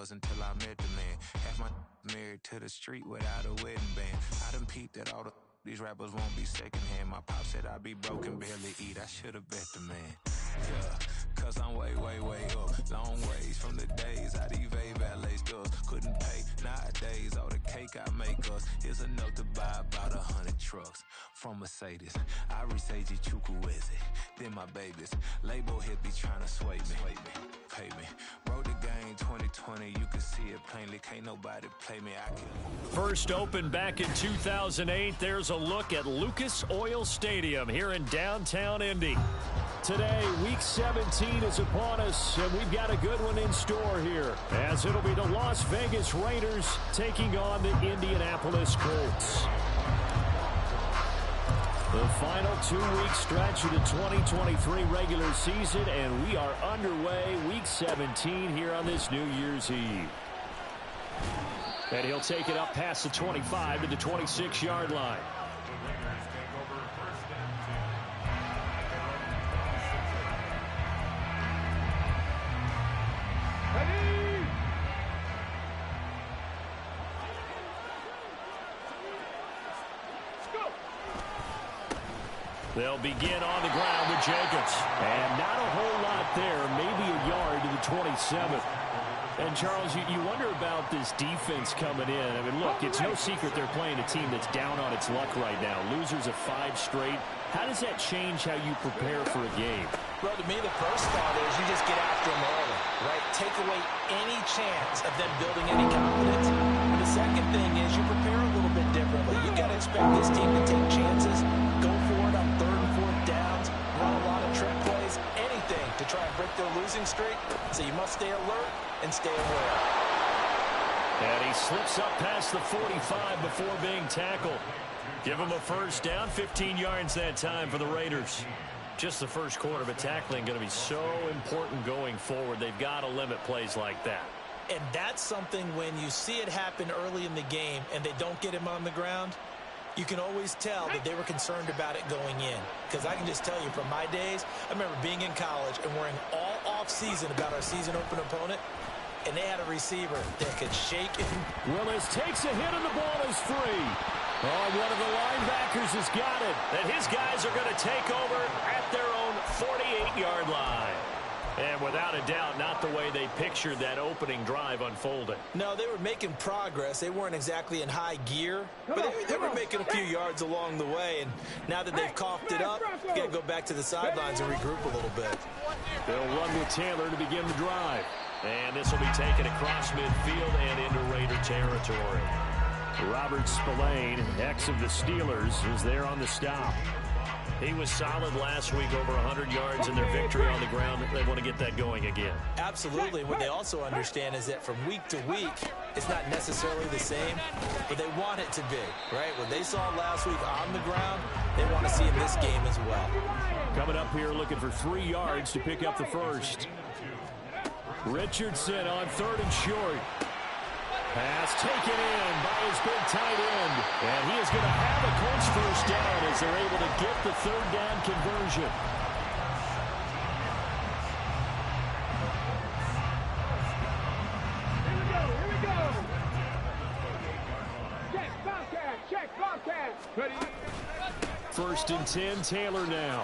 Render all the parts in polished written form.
was until I met the man. Half my married to the street without a wedding band. I done peeped at all these rappers won't be secondhand. My pop said I'd be broken, barely eat. I should've bet the man. Yeah, cause I'm way, way, way up. Long ways from the days I evade valet stores. Couldn't pay nowadays. All the cake I make us is enough to buy about 100 trucks. From Mercedes, I resage Chukwueze. Then my babies, label hit be trying to sway me. Pay me. Wrote the game 2020, you can see it plainly. Can't nobody play me. I can. First opened back in 2008. There's a look at Lucas Oil Stadium here in downtown Indy. Today, Week 17 is upon us, and we've got a good one in store here, as it'll be the Las Vegas Raiders taking on the Indianapolis Colts. The final 2-week stretch of the 2023 regular season, and we are underway Week 17 here on this New Year's Eve. And he'll take it up past the 25 to the 26-yard line. They'll begin on the ground with Jacobs. And not a whole lot there, maybe a yard to the 27th. And, Charles, you wonder about this defense coming in. I mean, look, it's no secret they're playing a team that's down on its luck right now. Losers of 5 straight. How does that change how you prepare for a game? Well, to me, the first thought is you just get after them early, right? Take away any chance of them building any confidence. And the second thing is you prepare a little bit differently. You got to expect this team to take chances, go for it on 3rd and 4th downs, run a lot of trick plays, anything to try and break their losing streak. So you must stay alert and stay aware. And he slips up past the 45 before being tackled. Give him a first down, 15 yards that time for the Raiders. Just the first quarter, but tackling going to be so important going forward. They've got to limit plays like that. And that's something when you see it happen early in the game and they don't get him on the ground, you can always tell that they were concerned about it going in. Because I can just tell you from my days, I remember being in college and worrying all off-season about our season-open opponent, and they had a receiver that could shake it. Willis takes a hit and the ball is free. Oh, one of the linebackers has got it. And his guys are going to take over at their own 48-yard line. And without a doubt, not the way they pictured that opening drive unfolding. No, they were making progress. They weren't exactly in high gear, but they were making a few yards along the way. And now that they've coughed it up, you got to go back to the sidelines and regroup a little bit. They'll run with Taylor to begin the drive. And this will be taken across midfield and into Raider territory. Robert Spillane, ex of the Steelers, is there on the stop. He was solid last week, over 100 yards in their victory on the ground. They want to get that going again. Absolutely. What they also understand is that from week to week, it's not necessarily the same, but they want it to be, right? What they saw last week on the ground, they want to see in this game as well. Coming up here looking for 3 yards to pick up the first. Richardson on 3rd and short. Pass taken in by his big tight end. And he is going to have a Colts first down as they're able to get the 3rd down conversion. Here we go. Check, Bobcat. Check, Bobcat. Ready. 1st and 10, Taylor now.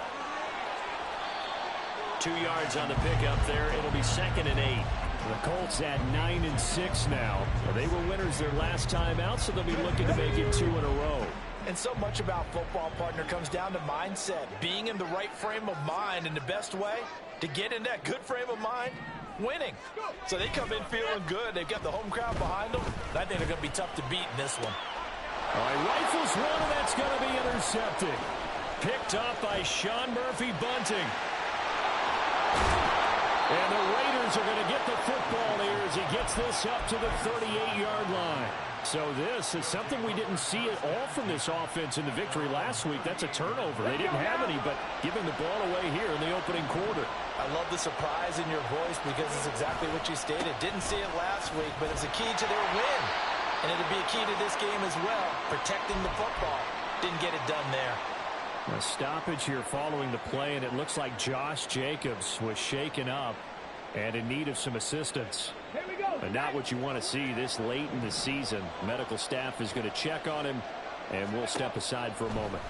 2 yards on the pickup there. It'll be 2nd and 8. The Colts at 9-6 now. They were winners their last time out, so they'll be looking to make it 2 in a row. And so much about football, partner, comes down to mindset. Being in the right frame of mind, and the best way to get in that good frame of mind, winning. So they come in feeling good. They've got the home crowd behind them. And I think they're going to be tough to beat in this one. All right, rifles one, and that's going to be intercepted. Picked up by Sean Murphy-Bunting. And the Raiders are going to get the football here as he gets this up to the 38-yard line. So this is something we didn't see at all from this offense in the victory last week. That's a turnover. They didn't have any, but giving the ball away here in the opening quarter. I love the surprise in your voice because it's exactly what you stated. Didn't see it last week, but it's a key to their win. And it'll be a key to this game as well, protecting the football. Didn't get it done there. A stoppage here following the play, and it looks like Josh Jacobs was shaken up. and in need of some assistance. Here we go. And not what you want to see this late in the season. Medical staff is going to check on him, and we'll step aside for a moment.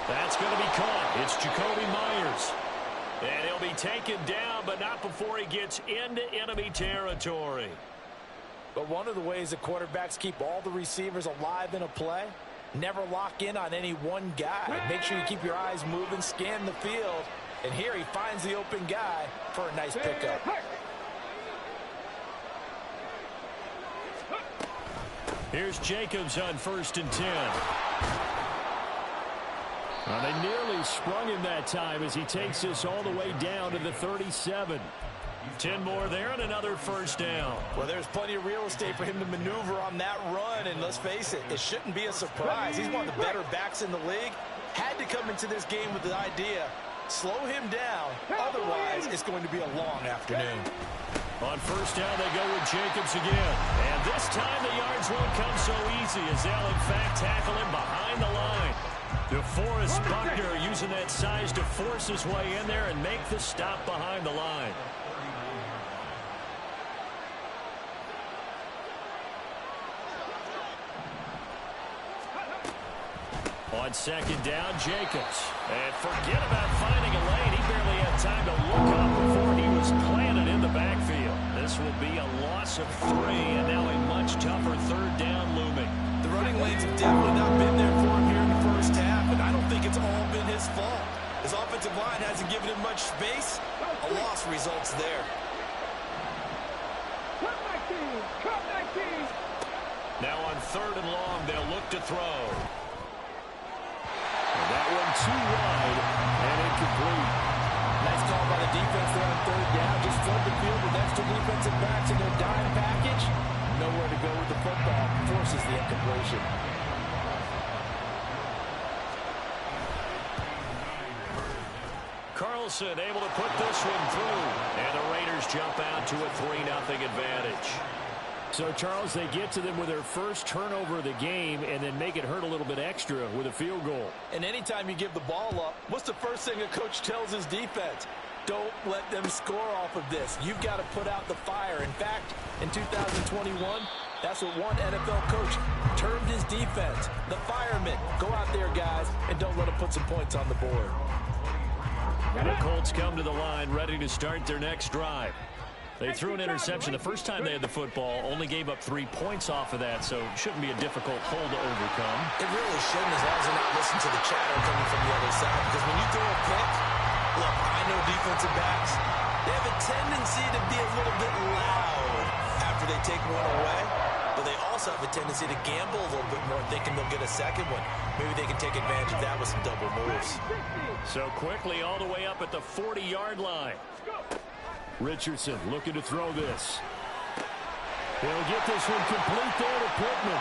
That's going to be caught. It's Jacoby Myers. And he'll be taken down, but not before he gets into enemy territory. But one of the ways that quarterbacks keep all the receivers alive in a play, never lock in on any one guy. Make sure you keep your eyes moving, scan the field. And here he finds the open guy for a nice pickup. Here's Jacobs on 1st and 10. Well, they nearly sprung him that time as he takes this all the way down to the 37. 10 more there and another first down. Well, there's plenty of real estate for him to maneuver on that run, and let's face it, it shouldn't be a surprise. He's one of the better backs in the league. Had to come into this game with the idea, slow him down, otherwise it's going to be a long afternoon. On 1st down, they go with Jacobs again. And this time the yards won't come so easy as they'll in fact tackle him behind the line. DeForest Buckner using that size to force his way in there and make the stop behind the line. On 2nd down, Jacobs. And forget about finding a lane. He barely had time to look up before he was planted in the backfield. This will be a loss of 3, and now a much tougher 3rd down looming. The running lanes have definitely not been there for him here in the first half, and I don't think it's all been his fault. His offensive line hasn't given him much space. A loss results there. Cut back team. Now on 3rd and long, they'll look to throw. And that one too wide and incomplete. Nice call by the defense there on 3rd down. Just flood the field with extra defensive backs in their dime package. Nowhere to go with the football. Forces the incompletion. Carlson able to put this one through. And the Raiders jump out to a 3-0 advantage. So, Charles, they get to them with their first turnover of the game and then make it hurt a little bit extra with a field goal. And anytime you give the ball up, what's the first thing a coach tells his defense? Don't let them score off of this. You've got to put out the fire. In fact, in 2021, that's what one NFL coach termed his defense. The firemen. Go out there, guys, and don't let them put some points on the board. And the Colts come to the line ready to start their next drive. They threw an interception the first time they had the football, only gave up 3 points off of that, so it shouldn't be a difficult hole to overcome. It really shouldn't, as long as they're not listening to the chatter coming from the other side, because when you throw a pick, look, I know defensive backs, they have a tendency to be a little bit loud after they take one away, but they also have a tendency to gamble a little bit more, thinking they'll get a second one. Maybe they can take advantage of that with some double moves. So quickly all the way up at the 40-yard line. Richardson looking to throw this. He'll get this one complete there to Pittman.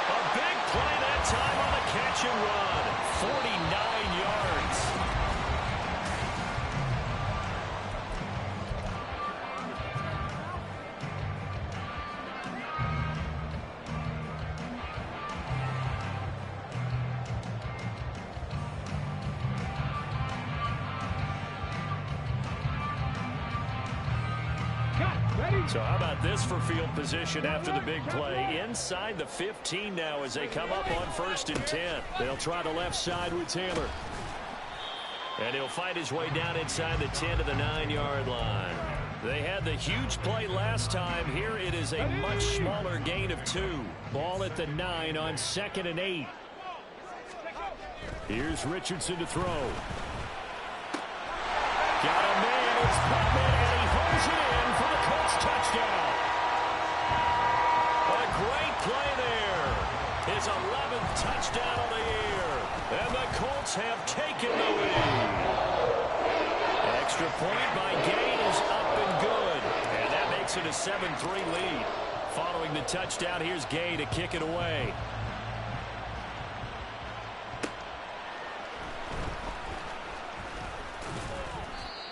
A big play that time on the catch and run. 49 yards. So how about this for field position after the big play? Inside the 15 now as they come up on 1st and 10. They'll try the left side with Taylor. And he'll fight his way down inside the 10 to the 9-yard line. They had the huge play last time. Here it is a much smaller gain of 2. Ball at the 9 on 2nd and 8. Here's Richardson to throw. Got a man. It's Pittman, and he holds it in for the Colts touchdown. A great play there. His 11th touchdown of the year. And the Colts have taken the lead. Extra point by Gain is up and good. And that makes it a 7-3 lead. Following the touchdown, here's Gay to kick it away.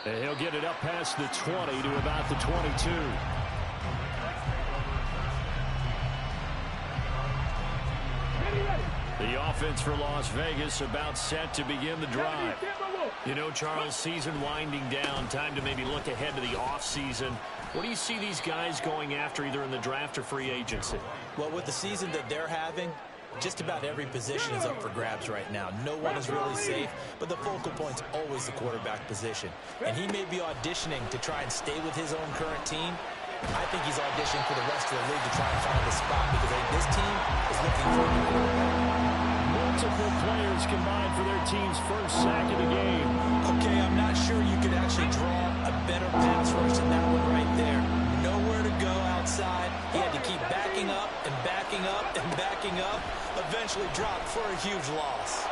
And he'll get it up past the 20 to about the 22. The offense for Las Vegas about set to begin the drive. You know, Charles, season winding down, time to maybe look ahead to the offseason. What do you see these guys going after either in the draft or free agency? Well, with the season that they're having, just about every position is up for grabs right now. No one is really safe, but the focal point's always the quarterback position. And he may be auditioning to try and stay with his own current team. I think he's auditioning for the rest of the league to try and find a spot because I think this team is looking for a new quarterback. Multiple players combined for their team's first sack of the game. Okay, I'm not sure you could actually draw a better pass rush than that one right there. Nowhere to go outside. He had to keep backing up and backing up and backing up. Eventually dropped for a huge loss.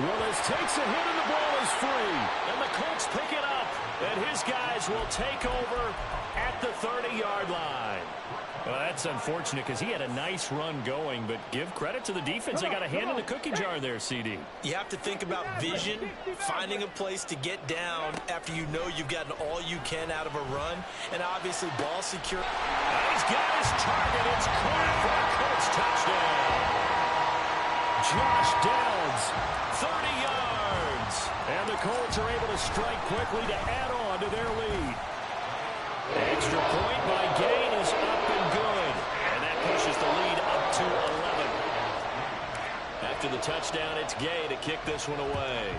Willis takes a hit and the ball is free. And the Colts pick it up. And his guys will take over at the 30-yard line. Well, that's unfortunate because he had a nice run going, but give credit to the defense. They got a hand in the cookie jar there, CD. You have to think about vision, finding a place to get down after you know you've gotten all you can out of a run, and obviously ball secure. He's got his target. It's caught for a Colts touchdown. Josh Downs, 30 yards. And the Colts are able to strike quickly to add on to their lead. Extra point by Gain is up and good. And that pushes the lead up to 11. After the touchdown, it's Gay to kick this one away.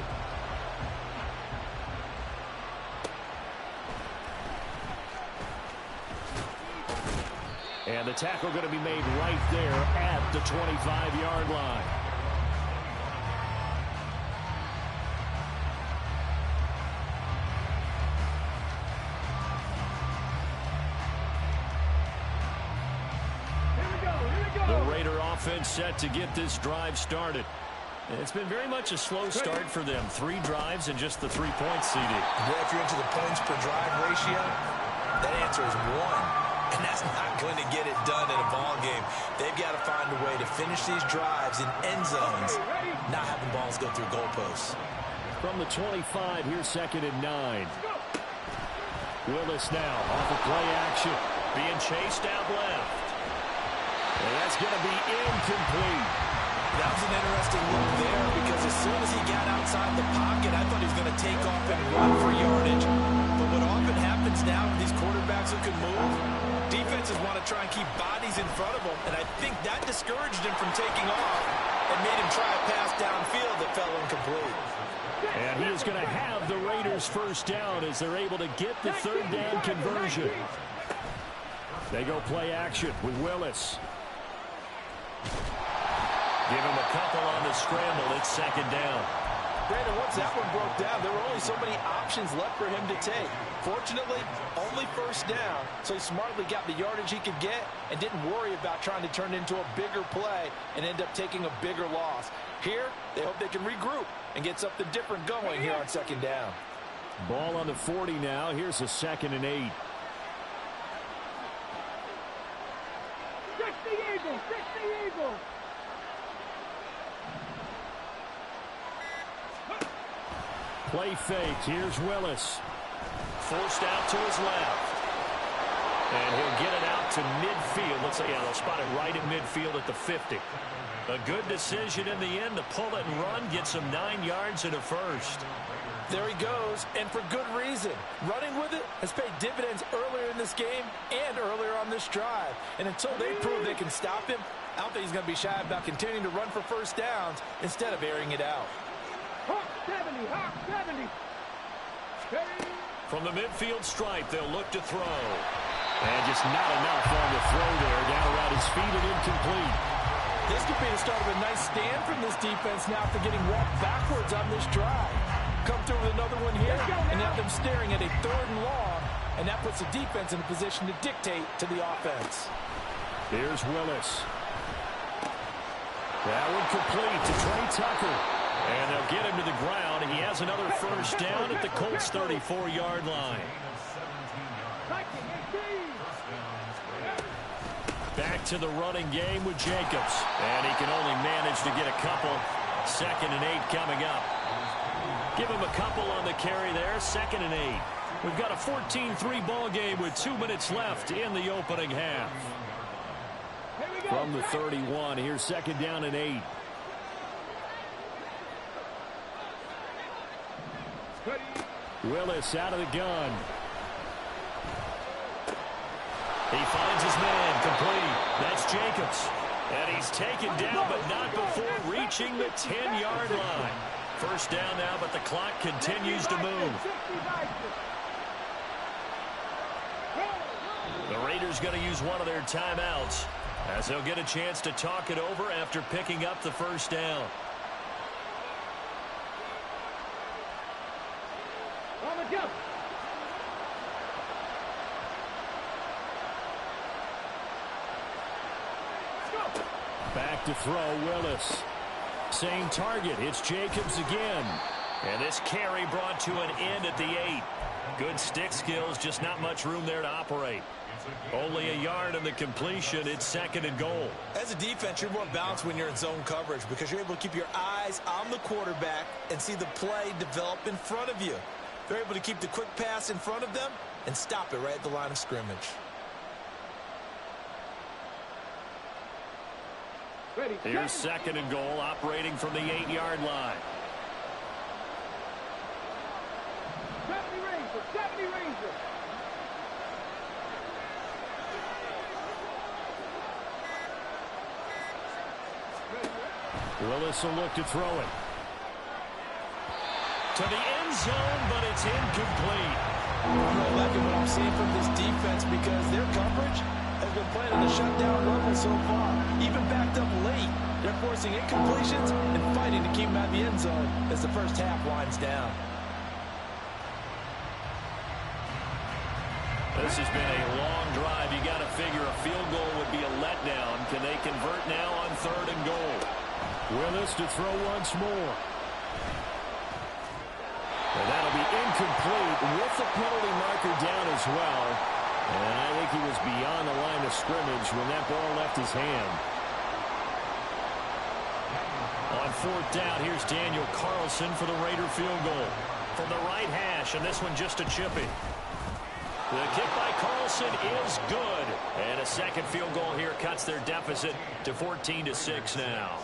And the tackle going to be made right there at the 25-yard line. Offense set to get this drive started. It's been very much a slow start for them. 3 drives and just the 3 points, CD. Well, if you're into the points per drive ratio, that answer is 1. And that's not going to get it done in a ball game. They've got to find a way to finish these drives in end zones, not having balls go through goalposts. From the 25, here's 2nd and 9. Willis now off of play action, being chased out left. And that's going to be incomplete. That was an interesting look there because as soon as he got outside the pocket, I thought he was going to take off and run for yardage. But what often happens now with these quarterbacks who can move, defenses want to try and keep bodies in front of them. And I think that discouraged him from taking off and made him try a pass downfield that fell incomplete. And he is going to have the Raiders first down as they're able to get the 3rd down conversion. They go play action with Willis. Give him a couple on the scramble. It's 2nd down. Brandon, once that one broke down, there were only so many options left for him to take. Fortunately, only 1st down, so he smartly got the yardage he could get and didn't worry about trying to turn it into a bigger play and end up taking a bigger loss. Here, they hope they can regroup and get something different going here on 2nd down. Ball on the 40 now. Here's a 2nd and 8. Fix the Eagles! Fix the Eagles! Play fake. Here's Willis. Forced out to his left. And he'll get it out to midfield. Looks like, yeah, they'll spot it right at midfield at the 50. A good decision in the end to pull it and run. Gets him 9 yards and a first. There he goes, and for good reason. Running with it has paid dividends earlier in this game and earlier on this drive. And until they prove they can stop him, I don't think he's going to be shy about continuing to run for 1st downs instead of airing it out. Hawk 70! Hawk 70! From the midfield stripe, they'll look to throw. And just not enough on the throw there. Down around his feet and incomplete. This could be the start of a nice stand from this defense now after getting walked backwards on this drive. Come through with another one here, and now them staring at a 3rd and long, and that puts the defense in a position to dictate to the offense. Here's Willis. That one complete to Trey Tucker. And they'll get him to the ground. He has another 1st down at the Colts 34-yard line. Back to the running game with Jacobs. And he can only manage to get a couple. 2nd and 8 coming up. Give him a couple on the carry there. 2nd and 8. We've got a 14-3 ball game with 2 minutes left in the opening half. From the 31, here's 2nd down and 8. Willis out of the gun. He finds his man complete. That's Jacobs. And he's taken down, but not before reaching the 10-yard line. First down now, but the clock continues to move. The Raiders going to use one of their timeouts, as they'll get a chance to talk it over after picking up the first down. Back to throw, Willis. Same target, it's Jacobs again. And this carry brought to an end at the 8. Good stick skills, just not much room there to operate. Only a yard in the completion. It's 2nd and goal. As a defense, you're more balanced when you're in zone coverage because you're able to keep your eyes on the quarterback and see the play develop in front of you. They're able to keep the quick pass in front of them and stop it right at the line of scrimmage. Here's 2nd and goal, operating from the 8-yard line. 70 Rangers. Willis will look to throw it. To the end zone, but it's incomplete. I'm liking what I'm seeing from this defense because their coverage has been playing at a shutdown level so far. Even backed up late, they're forcing incompletions and fighting to keep them out of the end zone as the first half winds down. This has been a long drive. You got to figure a field goal would be a letdown. Can they convert now on 3rd and goal? Willis to throw once more. And that'll be incomplete with the penalty marker down as well. And I think he was beyond the line of scrimmage when that ball left his hand. On 4th down, here's Daniel Carlson for the Raider field goal. From the right hash, and this one just a chippy. The kick by Carlson is good. And a second field goal here cuts their deficit to 14-6 now.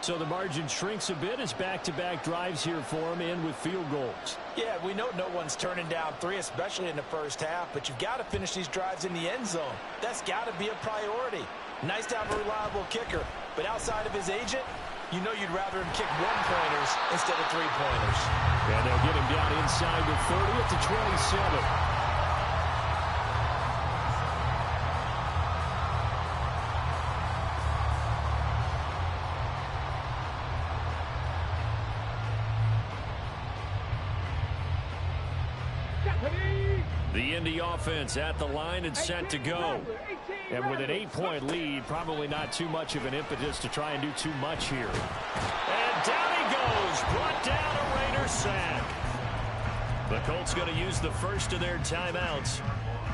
So the margin shrinks a bit as back-to-back drives here for him, and with field goals. Yeah, we know no one's turning down 3, especially in the first half, but you've got to finish these drives in the end zone. That's got to be a priority. Nice to have a reliable kicker, but outside of his agent, you know you'd rather him kick 1-pointers instead of 3-pointers. And they'll get him down inside the 30 at the 27. The Indy offense at the line and set to go. And with an 8-point lead, probably not too much of an impetus to try and do too much here. And down he goes, brought down a Raider sack. The Colts going to use the first of their timeouts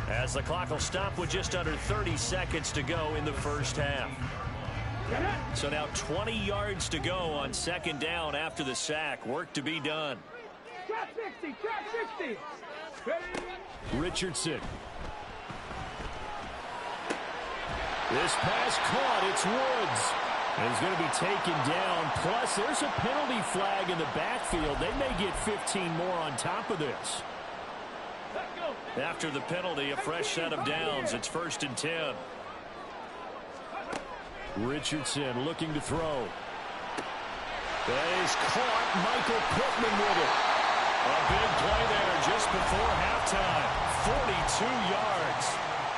as the clock will stop with just under 30 seconds to go in the first half. So now 20 yards to go on 2nd down after the sack. Work to be done. Trap 60. Richardson. This pass caught. It's Woods. And he's going to be taken down. Plus, there's a penalty flag in the backfield. They may get 15 more on top of this. After the penalty, a fresh set of downs. It's 1st and 10. Richardson looking to throw. That is caught. Michael Pittman with it. A big play there just before halftime. 42 yards.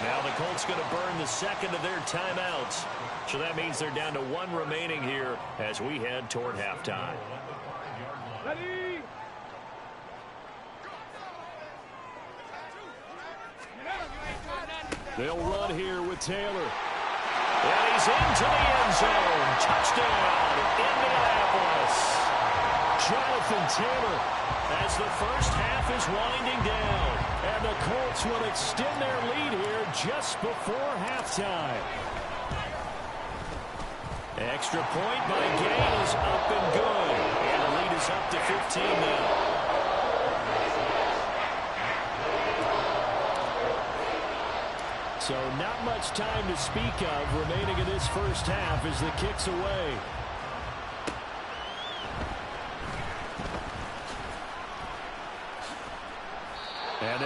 Now the Colts going to burn the second of their timeouts. So that means they're down to 1 remaining here as we head toward halftime. Ready. They'll run here with Taylor. And he's into the end zone. Touchdown, Indianapolis. Jonathan Taylor as the first half is winding down. And the Colts will extend their lead here just before halftime. Extra point by Gay is up and good. And the lead is up to 15 now. So not much time to speak of remaining in this first half as the kick's away.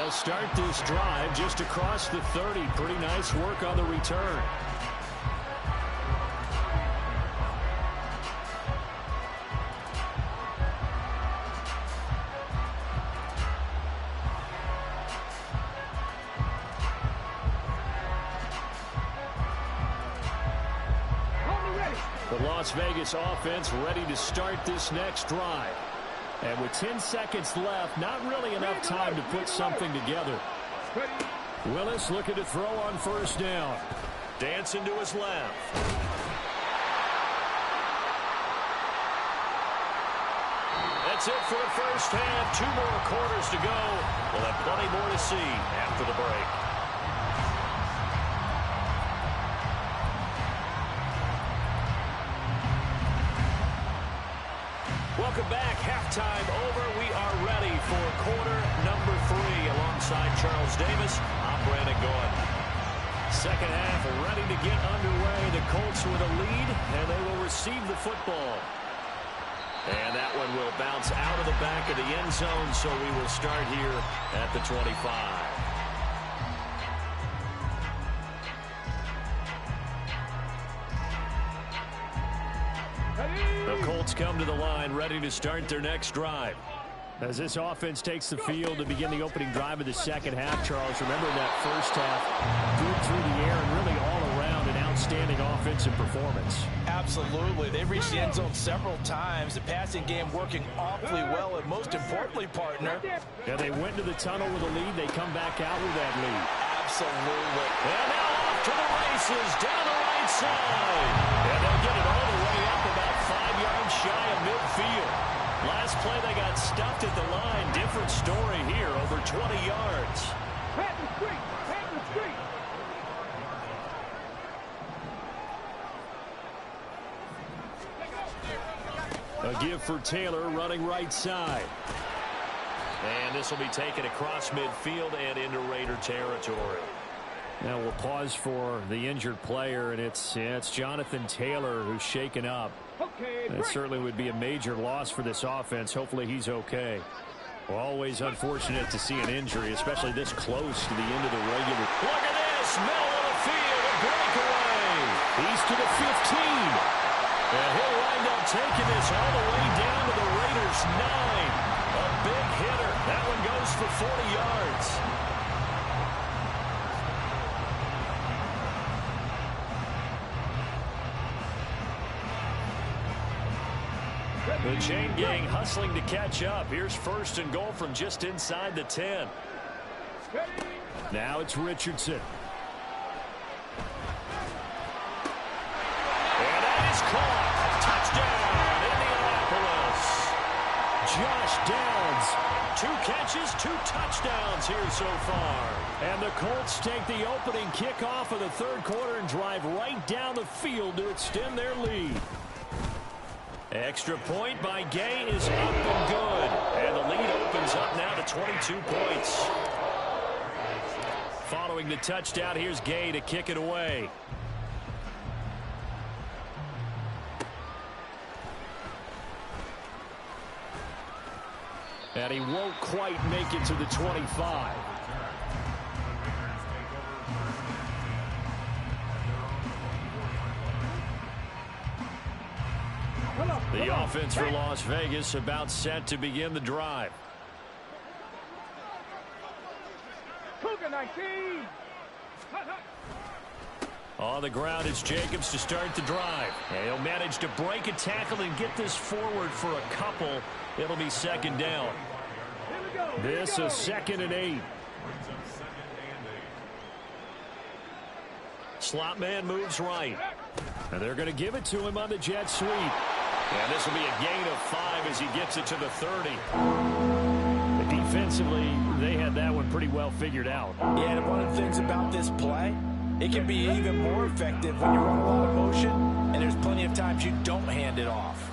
They'll start this drive just across the 30. Pretty nice work on the return. The Las Vegas offense ready to start this next drive. And with 10 seconds left, not really enough time to put something together. Willis looking to throw on first down. Dancing to his left. That's it for the first half. 2 more quarters to go. We'll have plenty more to see after the break. Welcome back. Halftime over. We are ready for quarter number 3. Alongside Charles Davis, I'm Brandon Gordon. Second half ready to get underway. The Colts with a lead, and they will receive the football. And that one will bounce out of the back of the end zone, so we will start here at the 25. The Colts come to the line, ready to start their next drive. As this offense takes the field to begin the opening drive of the second half, Charles, remember that first half, good through the air and really all around an outstanding offensive performance. Absolutely. They've reached the end zone several times. The passing game working awfully well, and most importantly, partner. Yeah, they went to the tunnel with a lead. They come back out with that lead. Absolutely. And now off to the races, down the right side. And they'll get it all the way up about 5 yards shy of midfield. Last play, they got stuffed at the line. Different story here, over 20 yards. Patton Street! Patton Street! A give for Taylor running right side. And this will be taken across midfield and into Raider territory. Now we'll pause for the injured player, and it's Jonathan Taylor who's shaken up. That certainly would be a major loss for this offense. Hopefully he's okay. Well, always unfortunate to see an injury, especially this close to the end of the regular. Look at this, middle of the field, a breakaway. He's to the 15. And he'll wind up taking this all the way down to the Raiders' 9. A big hitter. That one goes for 40 yards. The chain gang hustling to catch up. Here's first and goal from just inside the 10. Now it's Richardson. And that is caught. Touchdown, Indianapolis. Josh Downs. 2 catches, 2 touchdowns here so far. And the Colts take the opening kickoff of the third quarter and drive right down the field to extend their lead. Extra point by Gay is up and good. And the lead opens up now to 22 points. Following the touchdown, here's Gay to kick it away. And he won't quite make it to the 25. The offense for Las Vegas about set to begin the drive. Cougar 19. On the ground, it's Jacobs to start the drive. And he'll manage to break a tackle and get this forward for a couple. It'll be second down. This is 2nd and 8. Slot man moves right. And they're going to give it to him on the jet sweep. And this will be a gain of 5 as he gets it to the 30. Defensively, they had that one pretty well figured out. Yeah, and one of the things about this play, it can be even more effective when you run a lot of motion, and there's plenty of times you don't hand it off.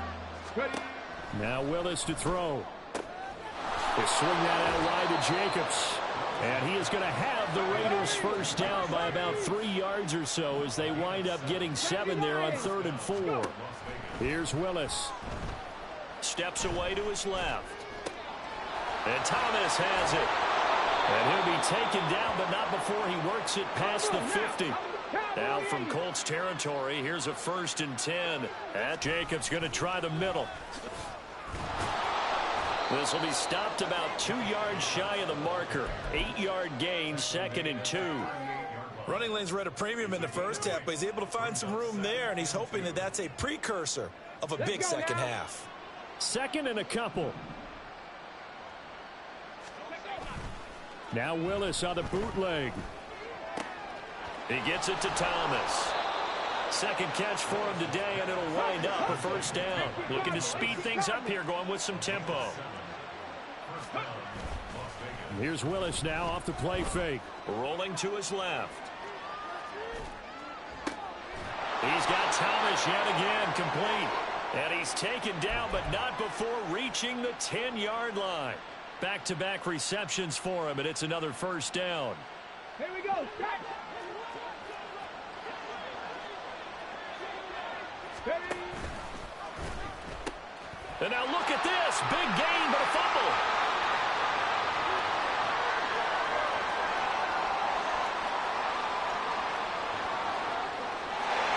Now Willis to throw. They swing that out wide to Jacobs. And he is going to have the Raiders first down by about 3 yards or so as they wind up getting 7 there on 3rd and 4. Here's Willis. Steps away to his left. And Thomas has it. And he'll be taken down, but not before he works it past the 50. Now from Colts territory, here's a 1st and 10. And Jacobs going to try the middle. This will be stopped about 2 yards shy of the marker. 8-yard gain, 2nd and 2. Running lanes were at a premium in the first half, but he's able to find some room there, and he's hoping that that's a precursor of a big second half. 2nd and a couple. Now Willis on the bootleg. He gets it to Thomas. 2nd catch for him today, and it'll wind up a 1st down. Looking to speed things up here, going with some tempo. Here's Willis now off the play fake. Rolling to his left. He's got Thomas yet again complete. And he's taken down, but not before reaching the 10-yard line. Back-to-back receptions for him, and it's another 1st down. Here we go. And now look at this. Big gain, but a fumble.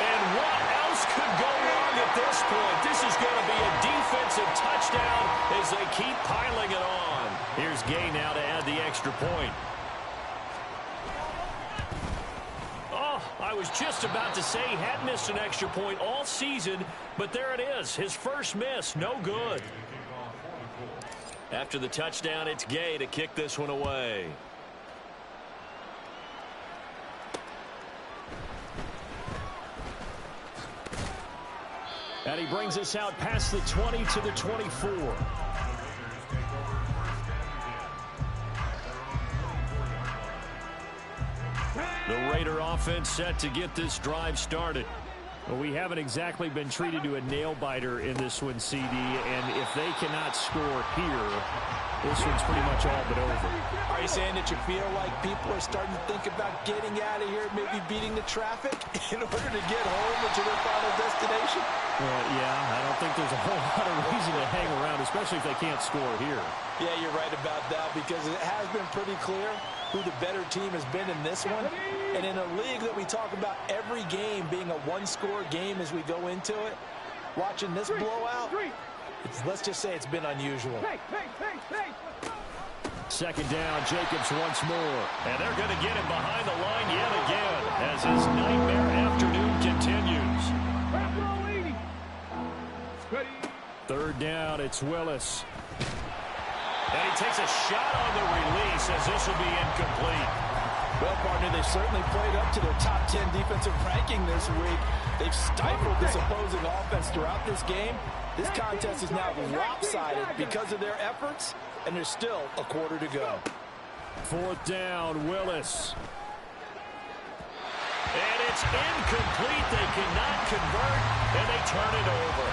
And what else could go wrong at this point? This is going to be a defensive touchdown as they keep piling it on. Here's Gay now to add the extra point. I was just about to say he had missed an extra point all season, but there it is. His first miss, no good. After the touchdown, it's Gay to kick this one away. And he brings us out past the 20 to the 24. The Raider offense set to get this drive started. Well, we haven't exactly been treated to a nail-biter in this one, CD, and if they cannot score here, this one's pretty much all but over. Are you saying that you feel like people are starting to think about getting out of here, maybe beating the traffic in order to get home to their final destination? Well, yeah, I don't think there's a whole lot of reason to hang around, especially if they can't score here. Yeah, you're right about that, because it has been pretty clear who the better team has been in this one. And in a league that we talk about every game being a one-score game as we go into it, watching this blowout, let's just say it's been unusual. 2nd down, Jacobs once more. And they're going to get him behind the line yet again as his nightmare afternoon continues. 3rd down, it's Willis. And he takes a shot on the release as this will be incomplete. Well, partner, they've certainly played up to their top 10 defensive ranking this week. They've stifled this opposing offense throughout this game. This contest is now lopsided because of their efforts, and there's still a quarter to go. 4th down, Willis. And it's incomplete. They cannot convert, and they turn it over.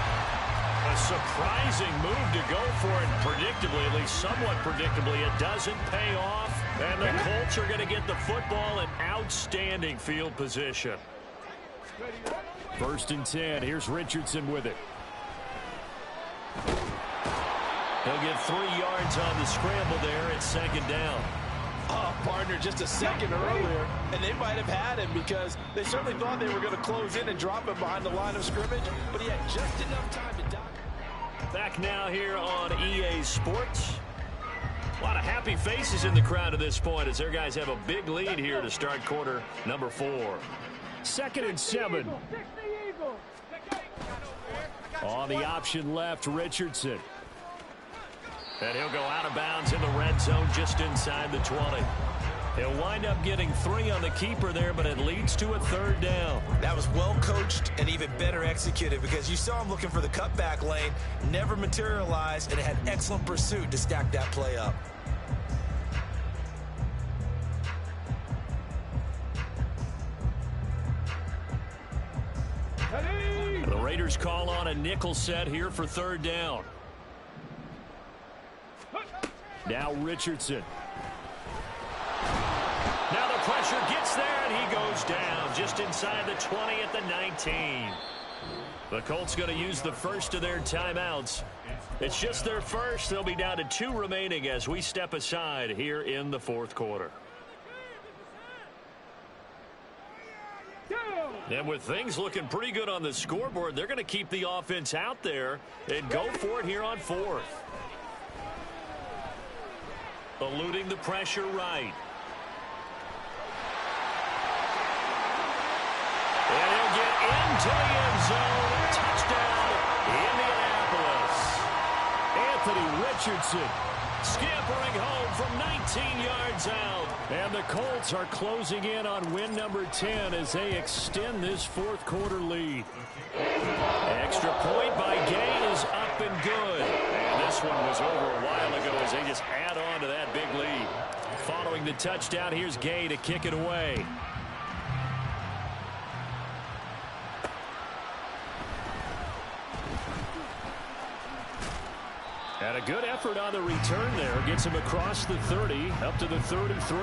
A surprising move to go for it. Predictably, at least somewhat predictably, it doesn't pay off. And the Colts are going to get the football in outstanding field position. 1st and 10. Here's Richardson with it. He'll get 3 yards on the scramble there at 2nd down. Oh, partner, just a second earlier, and they might have had him because they certainly thought they were going to close in and drop him behind the line of scrimmage, but he had just enough time to dock. Back now here on EA Sports. A lot of happy faces in the crowd at this point as their guys have a big lead here to start quarter number 4. 2nd and 7. On the option left, Richardson. And he'll go out of bounds in the red zone just inside the 20. He'll wind up getting 3 on the keeper there, but it leads to a 3rd down. That was well coached and even better executed because you saw him looking for the cutback lane, never materialized, and had excellent pursuit to stack that play up. The Raiders call on a nickel set here for 3rd down. Now Richardson. Now the pressure gets there, and he goes down just inside the 20 at the 19. The Colts going to use the first of their timeouts. It's just their first. They'll be down to 2 remaining as we step aside here in the fourth quarter. And with things looking pretty good on the scoreboard, they're going to keep the offense out there and go for it here on fourth. Eluding the pressure right. And he'll get into the end zone. Touchdown, Indianapolis. Anthony Richardson scampering home from 19 yards out. And the Colts are closing in on win number 10 as they extend this fourth quarter lead. Extra point by Gay is up and good. And this one was over a while ago as they just add on to that big lead. Following the touchdown, here's Gay to kick it away. And a good effort on the return there. Gets him across the 30, up to the 33.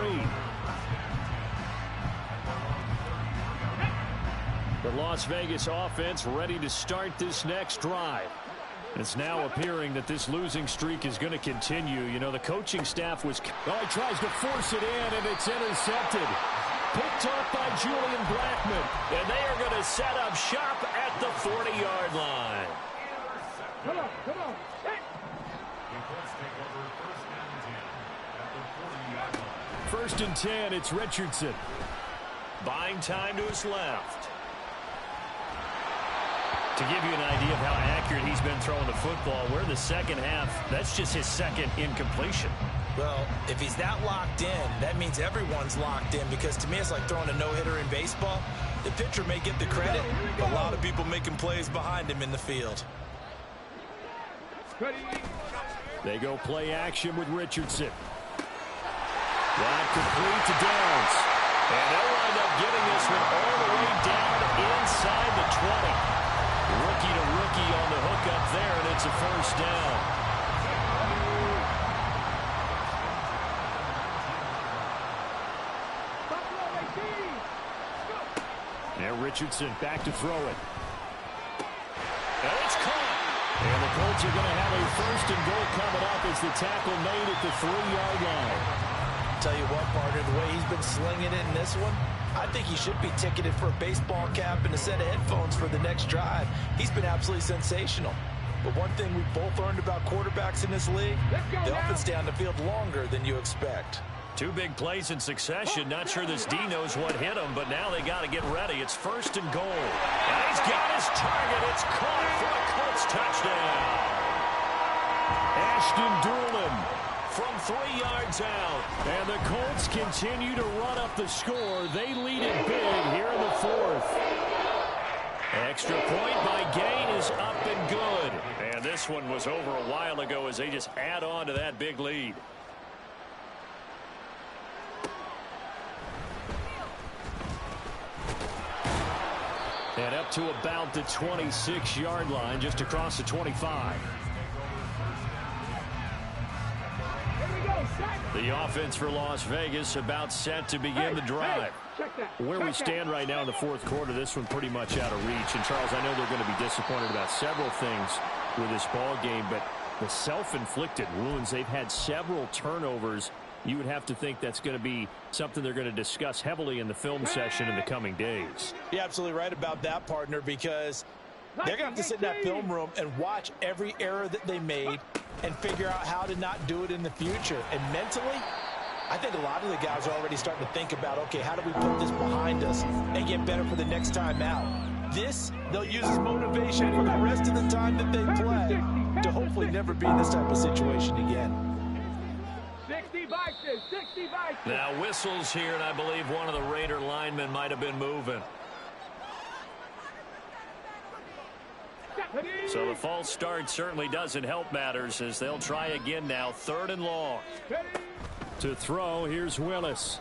The Las Vegas offense ready to start this next drive. It's now appearing that this losing streak is going to continue. You know, the coaching staff was... Oh, he tries to force it in, and it's intercepted. Picked off by Julian Blackman. And they are going to set up shop at the 40-yard line. Come on, come on. First and 10, it's Richardson. Buying time to his left. To give you an idea of how accurate he's been throwing the football, we're in the second half. That's just his second incompletion. Well, if he's that locked in, that means everyone's locked in, because to me it's like throwing a no-hitter in baseball. The pitcher may get the credit, but a lot of people making plays behind him in the field. They go play action with Richardson. Not complete to Downs. And they'll wind up getting this one all the way down inside the 20. Rookie to rookie on the hook up there, and it's a first down. Now Richardson back to throw it. And it's caught. And the Colts are going to have a first and goal coming up as the tackle made at the 3-yard line. Tell you what, partner, the way he's been slinging it in this one, I think he should be ticketed for a baseball cap and a set of headphones for the next drive. He's been absolutely sensational. But one thing we've both learned about quarterbacks in this league, they often stay on the field longer than you expect. 2 big plays in succession. Not sure this D knows what hit him, but now they got to get ready. It's first and goal. And he's got his target. It's caught for a Colts touchdown. Ashton Doolin from 3 yards out. And the Colts continue to run up the score. They lead it big here in the fourth. Extra point by Gain is up and good. And this one was over a while ago as they just add on to that big lead. And up to about the 26-yard line, just across the 25. The offense for Las Vegas about set to begin the drive. Where we stand right now in the fourth quarter, this one pretty much out of reach. And, Charles, I know they're going to be disappointed about several things with this ball game, but the self-inflicted wounds, they've had several turnovers. You would have to think that's going to be something they're going to discuss heavily in the film session in the coming days. You're absolutely right about that, partner, because they're going to have to sit in that film room and watch every error that they made and figure out how to not do it in the future. And mentally, I think a lot of the guys are already starting to think about, okay, how do we put this behind us and get better for the next time out? This, they'll use as motivation for the rest of the time that they play to hopefully never be in this type of situation again. 60 Vikings, 60 Vikings. Now whistles here, and I believe one of the Raider linemen might have been moving. So the false start certainly doesn't help matters as they'll try again now. 3rd and long. To throw, here's Willis.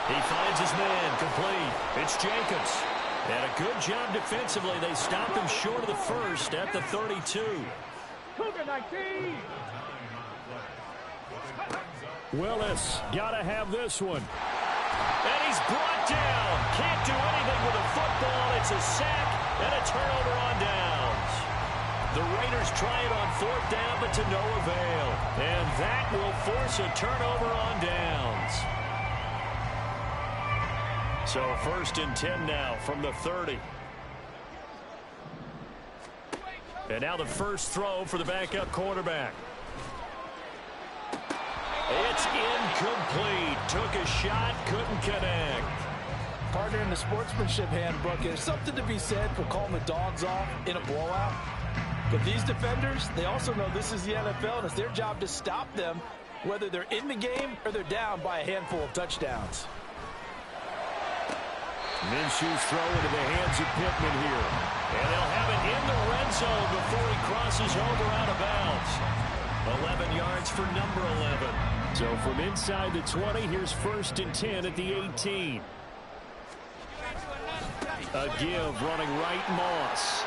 He finds his man, complete. It's Jacobs. And a good job defensively. They stopped him short of the first at the 32. Cougar 19. Willis, gotta have this one. And he's brought down. Can't do anything with a football. It's a sack. And a turnover on downs. The Raiders try it on 4th down, but to no avail. And that will force a turnover on downs. So 1st and 10 now from the 30. And now the first throw for the backup quarterback. It's incomplete. Took a shot, couldn't connect. Partner, in the sportsmanship handbook, there's something to be said for calling the dogs off in a blowout. But these defenders, they also know this is the NFL, and it's their job to stop them, whether they're in the game or they're down by a handful of touchdowns. Minshew's throw into the hands of Pittman here. And they'll have it in the red zone before he crosses over out of bounds. 11 yards for number 11. So from inside the 20, here's 1st and 10 at the 18. A give running right, Moss.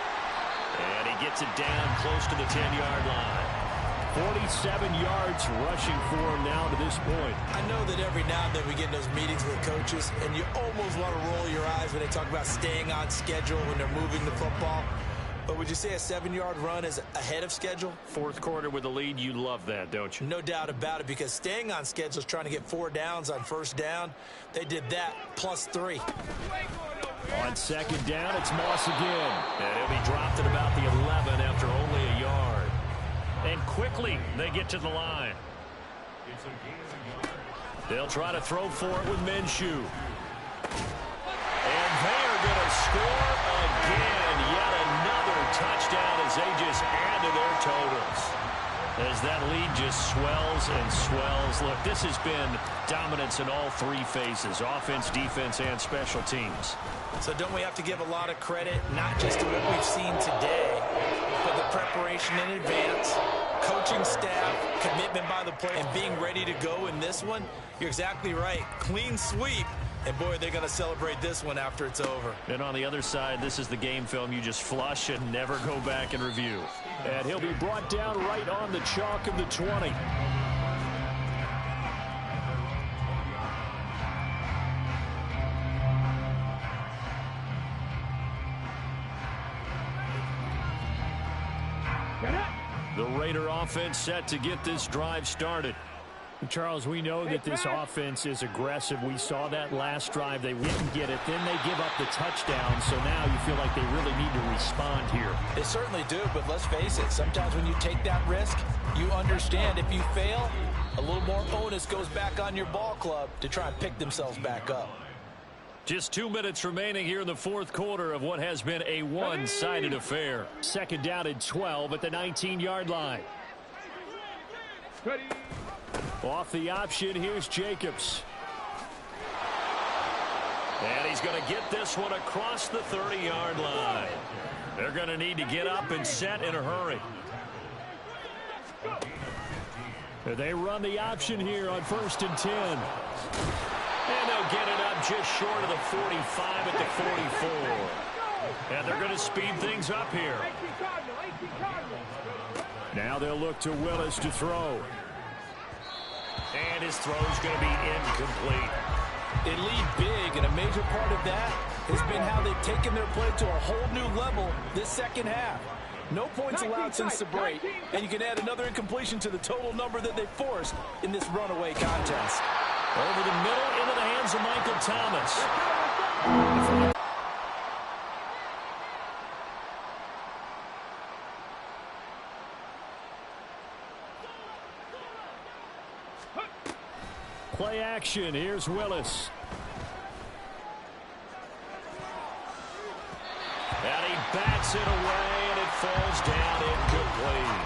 And he gets it down close to the 10-yard line. 47 yards rushing for him now to this point. I know that every now and then we get in those meetings with coaches, and you almost want to roll your eyes when they talk about staying on schedule when they're moving the football. But would you say a 7-yard run is ahead of schedule? 4th quarter with the lead, you love that, don't you? No doubt about it, because staying on schedule is trying to get 4 downs on 1st down. They did that plus 3. On 2nd down, it's Moss again. And he'll be dropped at about the 11 after only a yard. And quickly, they get to the line. They'll try to throw for it with Minshew. And they're going to score again. Yet another touchdown as they just add to their totals. As that lead just swells and swells. Look, this has been dominance in all 3 phases. Offense, defense, and special teams. So don't we have to give a lot of credit, not just to what we've seen today, but the preparation in advance, coaching staff, commitment by the player, and being ready to go in this one? You're exactly right. Clean sweep. And, boy, they're going to celebrate this one after it's over. And on the other side, this is the game film you just flush and never go back and review. And he'll be brought down right on the chalk of the 20. The Raider offense set to get this drive started. Charles, we know that this offense is aggressive. We saw that last drive. They didn't get it. Then they give up the touchdown. So now you feel like they really need to respond here. They certainly do, but let's face it. Sometimes when you take that risk, you understand if you fail, a little more onus goes back on your ball club to try and pick themselves back up. Just 2 minutes remaining here in the 4th quarter of what has been a one-sided affair. 2nd down and 12 at the 19-yard line. Ready. Off the option, here's Jacobs. And he's going to get this one across the 30-yard line. They're going to need to get up and set in a hurry. They run the option here on 1st and 10. And they'll get it up just short of the 45 at the 44. And they're going to speed things up here. Now they'll look to Willis to throw. And his throw's going to be incomplete. They lead big, and a major part of that has been how they've taken their play to a whole new level this second half. No points allowed since the break, and you can add another incompletion to the total number that they forced in this runaway contest. Over the middle, into the hands of Michael Thomas. Play action. Here's Willis. And he bats it away, and it falls down incomplete.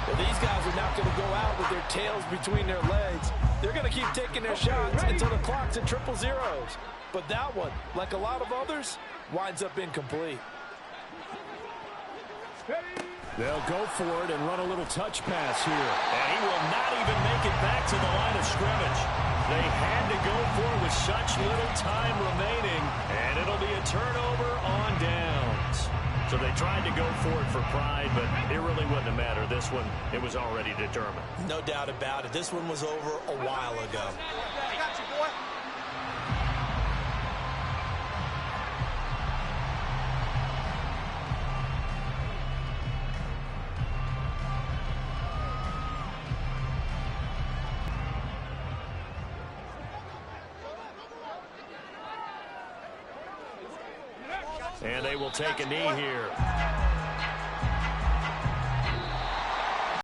Well, these guys are not going to go out with their tails between their legs. They're going to keep taking their shots until the clock's at triple zeros. But that one, like a lot of others, winds up incomplete. They'll go for it and run a little touch pass here. And he will not even make it back to the line of scrimmage. They had to go for it with such little time remaining. And it'll be a turnover on downs. So they tried to go for it for pride, but it really wouldn't have mattered. This one, it was already determined. No doubt about it. This one was over a while ago. I got you, boy. And they will take a knee here.